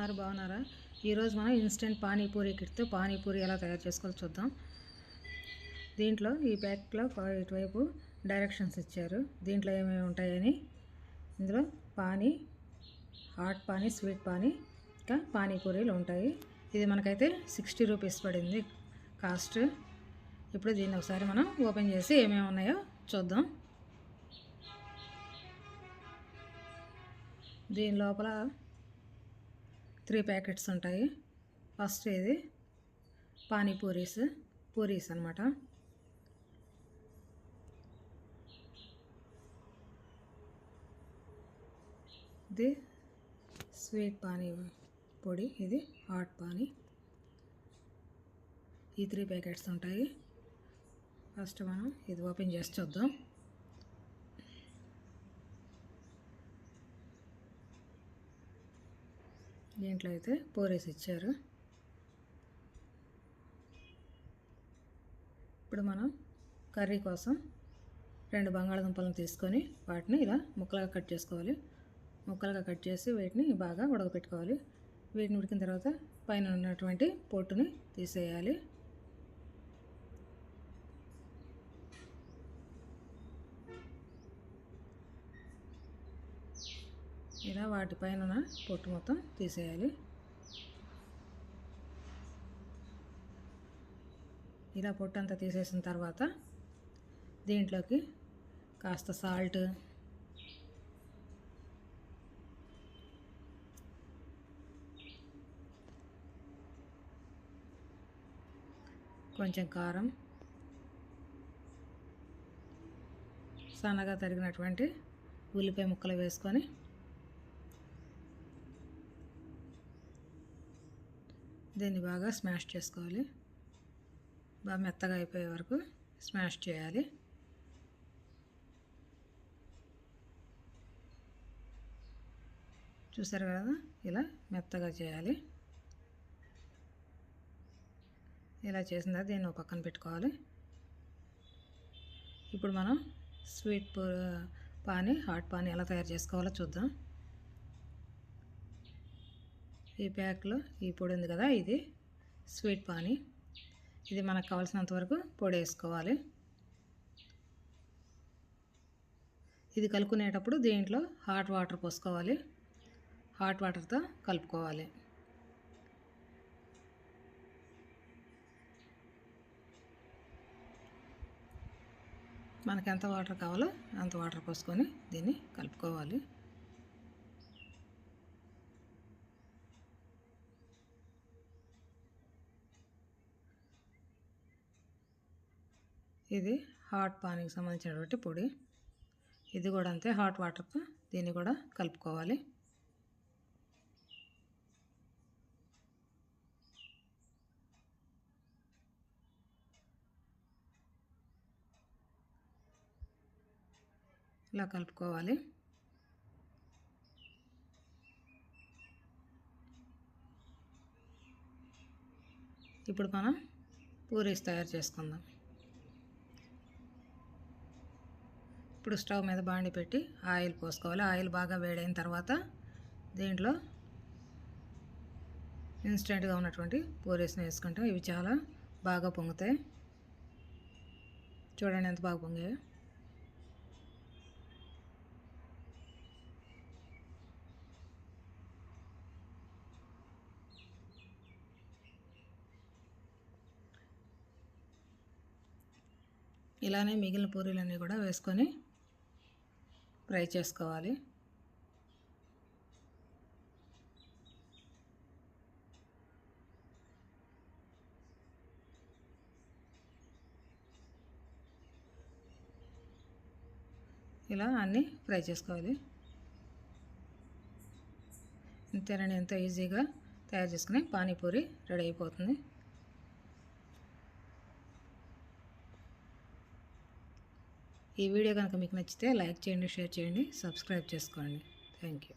బాగున్నారా? ఈరోజు మనం ఇన్స్టెంట్ పానీపూరి కిట్తో పానీపూరి ఎలా తయారు చేసుకోవాలో చూద్దాం. దీంట్లో ఈ ప్యాక్లో ఇటువైపు డైరెక్షన్స్ ఇచ్చారు. దీంట్లో ఏమేమి ఉంటాయని. ఇందులో పానీ, హాట్ పానీ, స్వీట్ పానీ, ఇంకా పానీపూరీలు ఉంటాయి. ఇది మనకైతే 60 రూపీస్ పడింది కాస్ట్. ఇప్పుడు దీన్ని ఒకసారి మనం ఓపెన్ చేసి ఏమేమి ఉన్నాయో చూద్దాం. దీని లోపల 3 ప్యాకెట్స్ ఉంటాయి. ఫస్ట్ ఇది పూరీస్ అన్నమాట. ఇది స్వీట్ పానీ పొడి, ఇది హాట్ పానీ. ఈ 3 ప్యాకెట్స్ ఉంటాయి. ఫస్ట్ మనం ఇది ఓపెన్ చేసి చూద్దాం. దీంట్లో అయితే పూరీస్ ఇచ్చారు. ఇప్పుడు మనం కర్రీ కోసం 2 బంగాళదుంపలను తీసుకొని వాటిని ఇలా ముక్కలుగా కట్ చేసుకోవాలి. ముక్కలుగా కట్ చేసి వీటిని బాగా ఉడకపెట్టుకోవాలి. వీటిని ఉడికిన తర్వాత పైన ఉన్నటువంటి పొట్టుని తీసేయాలి. ఇలా వాటిపైన పొట్టు మొత్తం తీసేయాలి. ఇలా పొట్టు అంతా తీసేసిన తర్వాత దీంట్లోకి కాస్త సాల్ట్, కొంచెం కారం, సన్నగా తరిగినటువంటి ఉల్లిపాయ ముక్కలు వేసుకొని దీన్ని బాగా స్మాష్ చేసుకోవాలి. బాగా మెత్తగా అయిపోయే వరకు స్మాష్ చేయాలి. చూసారు కదా, ఇలా మెత్తగా చేయాలి. ఇలా చేసిన తర్వాత దీన్ని పక్కన పెట్టుకోవాలి. ఇప్పుడు మనం స్వీట్ పానీ, హాట్ పానీ ఎలా తయారు చేసుకోవాలో చూద్దాం. ఈ ప్యాక్లో ఈ పొడి ఉంది కదా, ఇది స్వీట్ పానీ. ఇది మనకు కావాల్సినంత వరకు పొడి వేసుకోవాలి. ఇది కలుపుకునేటప్పుడు దీంట్లో హాట్ వాటర్ పోసుకోవాలి. హాట్ వాటర్తో కలుపుకోవాలి. మనకి ఎంత వాటర్ కావాలో అంత వాటర్ పోసుకొని దీన్ని కలుపుకోవాలి. ఇది హాట్ పానీకి సంబంధించినటువంటి పొడి. ఇది కూడా అంతే, హాట్ వాటర్తో దీన్ని కూడా కలుపుకోవాలి. ఇలా కలుపుకోవాలి. ఇప్పుడు మనం పూరీస్ తయారు చేసుకుందాం. ఇప్పుడు స్టవ్ మీద బాండి పెట్టి ఆయిల్ పోసుకోవాలి. ఆయిల్ బాగా వేడైన తర్వాత దీంట్లో ఇన్స్టెంట్గా ఉన్నటువంటి పూరీస్ని వేసుకుంటాం. ఇవి చాలా బాగా పొంగుతాయి. చూడండి ఎంత బాగా పొంగాయో. ఇలానే మిగిలిన పూరీలన్నీ కూడా వేసుకొని ఫ్రై చేసుకోవాలి. ఇలా అన్నీ ఫ్రై చేసుకోవాలి. ఇంతేనండి, ఎంతో ఈజీగా తయారు చేసుకుని పానీపూరి రెడీ అయిపోతుంది. ఈ వీడియో కనుక మీకు నచ్చితే లైక్ చేయండి, షేర్ చేయండి, సబ్స్క్రైబ్ చేసుకోండి. Thank you.